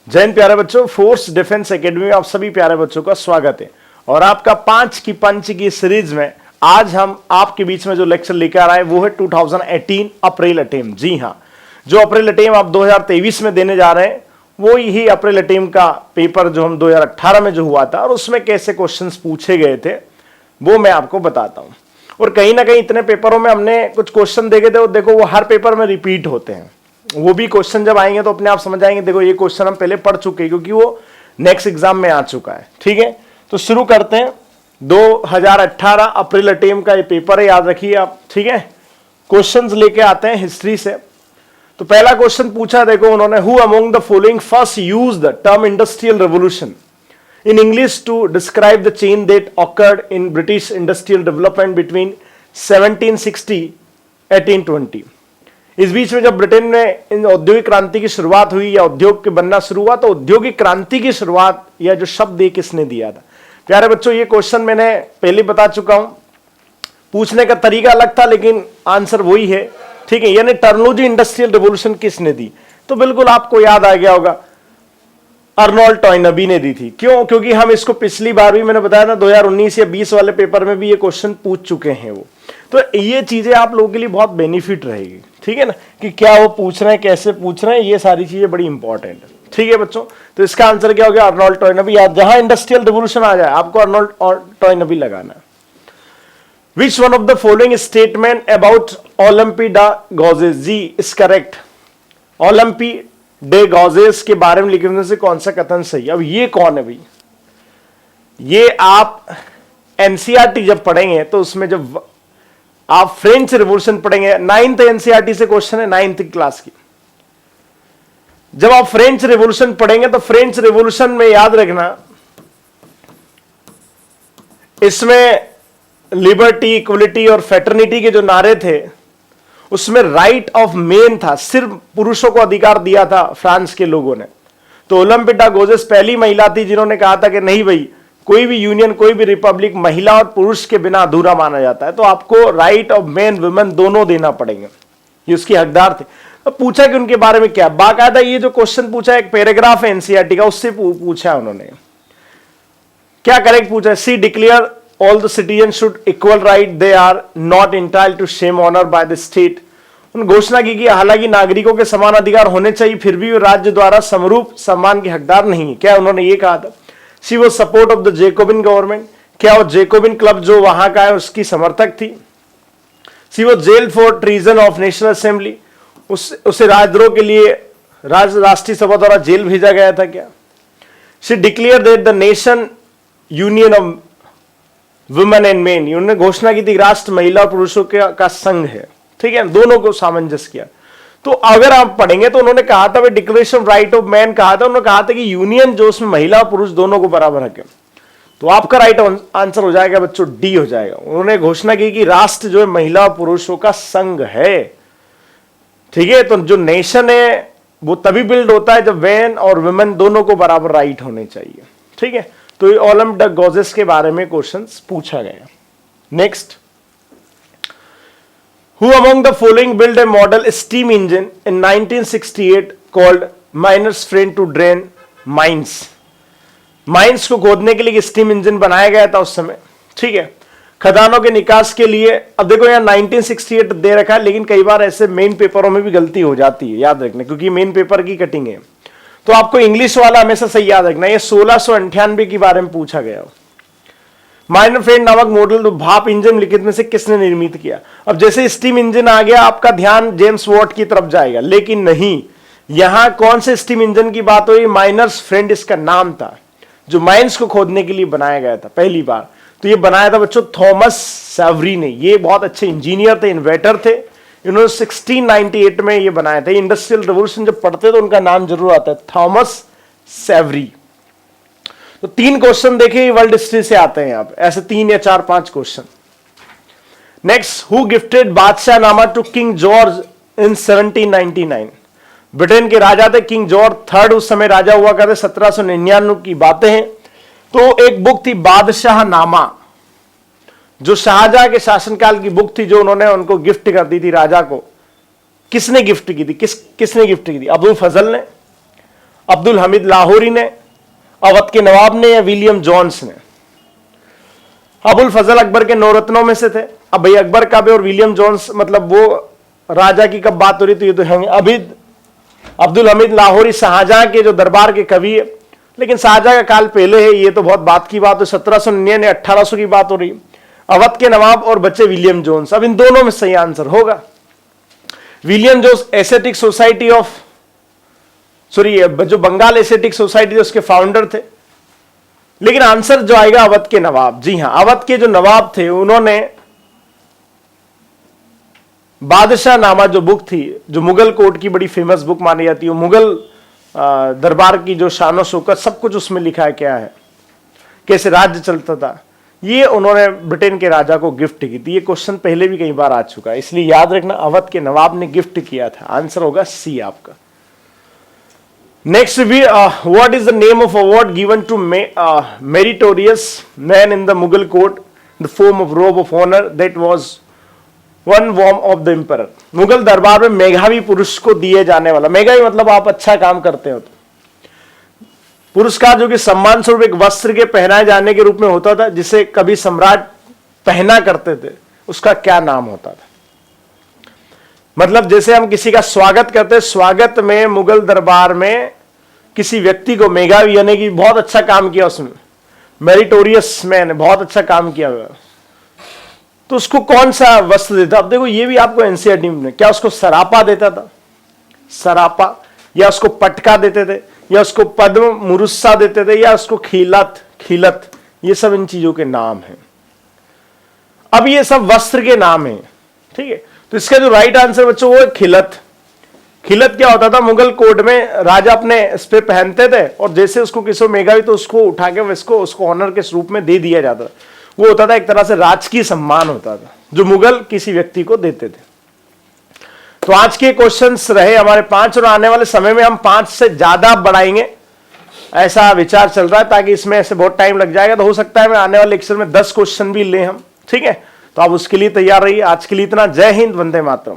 जय हिंद प्यारे बच्चों, फोर्स डिफेंस एकेडमी में आप सभी प्यारे बच्चों का स्वागत है। और आपका 5 की पंच की सीरीज में आज हम आपके बीच में जो लेक्चर लेकर आए वो है 2018 अप्रैल अटेम्प्ट। जी हाँ, जो अप्रैल अटेम्प्ट आप 2023 में देने जा रहे हैं वो यही अप्रैल अटेम्प्ट का पेपर जो हम 2018 में जो हुआ था और उसमें कैसे क्वेश्चंस पूछे गए थे वो मैं आपको बताता हूं। और कहीं ना कहीं इतने पेपरों में हमने कुछ क्वेश्चन देखे थे, देखो वो हर पेपर में रिपीट होते हैं। वो भी क्वेश्चन जब आएंगे तो अपने आप समझ आएंगे, देखो ये क्वेश्चन हम पहले पढ़ चुके हैं क्योंकि वो नेक्स्ट एग्जाम में आ चुका है। ठीक है, तो शुरू करते हैं। 2018 अप्रैल अटेम्प्ट का ये पेपर है, याद रखिए आप। ठीक है, क्वेश्चंस लेके आते हैं हिस्ट्री से। तो पहला क्वेश्चन पूछा, देखो उन्होंने, who among the following first use the term industrial revolution in English to describe the change that occurred in British industrial development between 1760 1820। इस बीच में जब ब्रिटेन में इन औद्योगिक क्रांति की शुरुआत हुई या उद्योग के बनना शुरू हुआ, तो औद्योगिक क्रांति की शुरुआत या जो शब्द ये किसने दिया था। प्यारे बच्चों, ये क्वेश्चन मैंने पहले बता चुका हूं, पूछने का तरीका अलग था लेकिन आंसर वही है। ठीक है, यानी टर्मिनोलॉजी इंडस्ट्रियल रिवोल्यूशन किसने दी, तो बिल्कुल आपको याद आ गया होगा, अर्नोल्ड टॉयनबी ने दी थी। क्यों? क्योंकि हम इसको पिछली बार भी मैंने बताया ना 2019 या 20 वाले पेपर में भी ये क्वेश्चन पूछ चुके हैं वो। तो ये चीजें आप लोगों के लिए बहुत बेनिफिट रहेगी। ठीक है ना, कि क्या वो पूछ रहे हैं, कैसे पूछ रहे हैं, ये सारी चीजें बड़ी इंपॉर्टेंट है। ठीक है बच्चों, तो इसका आंसर क्या हो गया, अर्नोल्ड टॉयनबी। जहां इंडस्ट्रियल रिवोल्यूशन आ जाए आपको अर्नोल्ड टॉयनबी लगाना है। Which one of the following statement about Olympe de Gouges ji is correct. Olympe de Gouges के बारे में लिखने से कौन सा कथन सही। अब ये कौन है भाई, ये आप एनसीईआरटी जब पढ़ेंगे तो उसमें जब आप फ्रेंच रिवॉल्यूशन पढ़ेंगे, 9th एनसीईआरटी से क्वेश्चन है 9th क्लास की। जब आप फ्रेंच रिवॉल्यूशन पढ़ेंगे तो फ्रेंच रिवॉल्यूशन में याद रखना, इसमें लिबर्टी, इक्वलिटी और फेटर्निटी के जो नारे थे उसमें राइट ऑफ मेन था, सिर्फ पुरुषों को अधिकार दिया था फ्रांस के लोगों ने। तो ओलंपी डा गॉजेस पहली महिला थी जिन्होंने कहा था कि नहीं भाई, कोई भी यूनियन, कोई भी रिपब्लिक महिला और पुरुष के बिना अधूरा माना जाता है, तो आपको राइट ऑफ मेन वुमेन दोनों देना पड़ेंगे। ये उसकी हकदार थे। तो पूछा कि उनके बारे में क्या, बाकायदा ये जो क्वेश्चन पूछा एक पैराग्राफ है एनसीईआरटी का, उससे पूछा उन्होंने। क्या करेक्ट पूछा, सी declare all the citizens should equal right, they are not entitled to shame honor by the state। उन्होंने घोषणा की कि हालांकि नागरिकों के समान अधिकार होने चाहिए, फिर भी वे राज्य द्वारा समरूप सम्मान के हकदार नहीं है। क्या उन्होंने ये कहा था। She was support of the Jacobin government, क्या वो जेकोबिन क्लब जो वहां का है उसकी समर्थक थी। She was jail for treason of national assembly, उसे राजद्रोह के लिए राष्ट्रीय सभा द्वारा जेल भेजा गया था क्या। She declare that the nation union of women and main, उन्होंने घोषणा की थी राष्ट्र महिला और पुरुषों का संघ है। ठीक है, दोनों को सामंजस्य किया। तो अगर आप पढ़ेंगे तो उन्होंने कहा था, डिक्लेरेशन राइट ऑफ मैन कहा था, उन्होंने कहा था कि यूनियन जो उसमें महिला और पुरुष दोनों को बराबर हक है। तो आपका राइट आंसर हो जाएगा बच्चों डी हो जाएगा। उन्होंने घोषणा की कि राष्ट्र जो है महिला और पुरुषों का संघ है। ठीक है, तो जो नेशन है वो तभी बिल्ड होता है जब मैन और वुमेन दोनों को बराबर राइट होने चाहिए। ठीक है, तो ये ओलंपी डा गॉजेस के बारे में क्वेश्चंस पूछा गया। Next, who among the following build a model steam engine in 1968 called miners friend to drain mines. Mines को खोदने के लिए स्टीम इंजन बनाया गया था उस समय। ठीक है, खदानों के निकास के लिए। अब देखो यहाँ 1968 दे रखा है, लेकिन कई बार ऐसे मेन पेपरों में भी गलती हो जाती है, याद रखना, क्योंकि मेन पेपर की कटिंग है। तो आपको इंग्लिश वाला हमेशा सही याद रखना, ये 1698 के बारे में पूछा गया। माइनर फ्रेंड नामक मॉडल भाप इंजन लिखित में से किसने निर्मित किया। अब जैसे स्टीम इंजन आ गया, आपका ध्यान जेम्स वॉट की तरफ जाएगा, लेकिन नहीं, यहां कौन से स्टीम इंजन की बात हुई, माइनर्स फ्रेंड इसका नाम था, जो माइंस को खोदने के लिए बनाया गया था पहली बार। तो ये बनाया था बच्चों थॉमस सैवरी ने। ये बहुत अच्छे इंजीनियर थे, इन्वेटर थे। इन्होंने 1698 में ये बनाया था। इंडस्ट्रियल रिवॉल्यूशन जब पढ़ते तो उनका नाम जरूर आता है, थॉमस सैवरी। तो 3 क्वेश्चन देखे वर्ल्ड हिस्ट्री से आते हैं यहाँ पे, ऐसे 3 या 4 5 question. Next, who gifted Badshahnama to king George in 1799। Britain के राजा थे किंग जॉर्ज थर्ड, उस समय राजा हुआ करते, 1799 की बातें हैं। तो एक बुक थी बादशाह नामा, जो शाहजहां के शासनकाल की बुक थी, जो उन्होंने उनको गिफ्ट कर दी थी राजा को। किसने गिफ्ट की थी, किसने गिफ्ट की थी, अबुल फजल ने। अब्दुल हमीद लाहौरी ने, अवध के नवाब ने, या विलियम जोन्स ने? अबुल फजल अकबर के 9 रत्नों में से थे। अब भाई अकबर का भी और विलियम जोन्स, मतलब वो राजा की कब बात हो रही, तो ये तो होंगे अब्दुल हमीद लाहौरी शाहजहां के जो दरबार के कवि है, लेकिन शाहजहां का काल पहले है, ये तो बहुत बात की बात है, 1799 1800 की बात हो रही। अवध के नवाब और बच्चे विलियम जोन्स। अब इन दोनों में सही आंसर होगा William Jones, aesthetic society of, sorry जो बंगाल एस्थेटिक सोसाइटी उसके फाउंडर थे। लेकिन आंसर जो आएगा अवध के नवाब। जी हां, अवध के जो नवाब थे उन्होंने बादशाह नामा जो बुक थी, जो मुगल कोर्ट की बड़ी फेमस बुक मानी जाती है, मुगल दरबार की जो शानो शौकत सब कुछ उसमें लिखा है, क्या है, कैसे राज्य चलता था, ये उन्होंने ब्रिटेन के राजा को गिफ्ट की थी। ये क्वेश्चन पहले भी कई बार आ चुका है, इसलिए याद रखना अवध के नवाब ने गिफ्ट किया था। आंसर होगा सी आपका। नेक्स्ट भी, what is the name of award given to meritorious man in the Mughal court, the form of robe of honour that was one worn of the emperor. Mughal दरबार में मेधावी पुरुष को दिए जाने वाला, मेधावी मतलब आप अच्छा काम करते हो तो, पुरस्कार जो कि सम्मान स्वरूप एक वस्त्र के पहनाए जाने के रूप में होता था, जिसे कभी सम्राट पहना करते थे, उसका क्या नाम होता था? मतलब जैसे हम किसी का स्वागत करते हैं, स्वागत में मुगल दरबार में किसी व्यक्ति को मेधावी यानी कि बहुत अच्छा काम किया, उसमें मेरिटोरियस मैन, बहुत अच्छा काम किया हुआ, तो उसको कौन सा वस्त्र देता? अब देखो ये भी आपको एनसीईआरटी में, क्या उसको सरापा देता था, सरापा, या उसको पटका देते थे, या उसको पद्म मुरुस्सा देते थे, या उसको खिलत, खिलत, ये सब इन चीजों के नाम हैं। अब ये सब वस्त्र के नाम हैं, ठीक है। तो इसका जो राइट आंसर बच्चों वो है खिलत। खिलत क्या होता था, मुगल कोर्ट में राजा अपने इस पे पहनते थे, और जैसे उसको किसी मेधावी तो उसको उठा के उसको ऑनर के रूप में दे दिया जाता था। वो होता था एक तरह से राजकीय सम्मान होता था, जो मुगल किसी व्यक्ति को देते थे। तो आज के क्वेश्चंस रहे हमारे 5, और आने वाले समय में हम 5 से ज्यादा बढ़ाएंगे, ऐसा विचार चल रहा है, ताकि इसमें ऐसे बहुत टाइम लग जाएगा। तो हो सकता है मैं आने वाले लेक्चर में 10 क्वेश्चन भी लें हम, ठीक है। तो आप उसके लिए तैयार रहिए। आज के लिए इतना। जय हिंद, वंदे मातरम।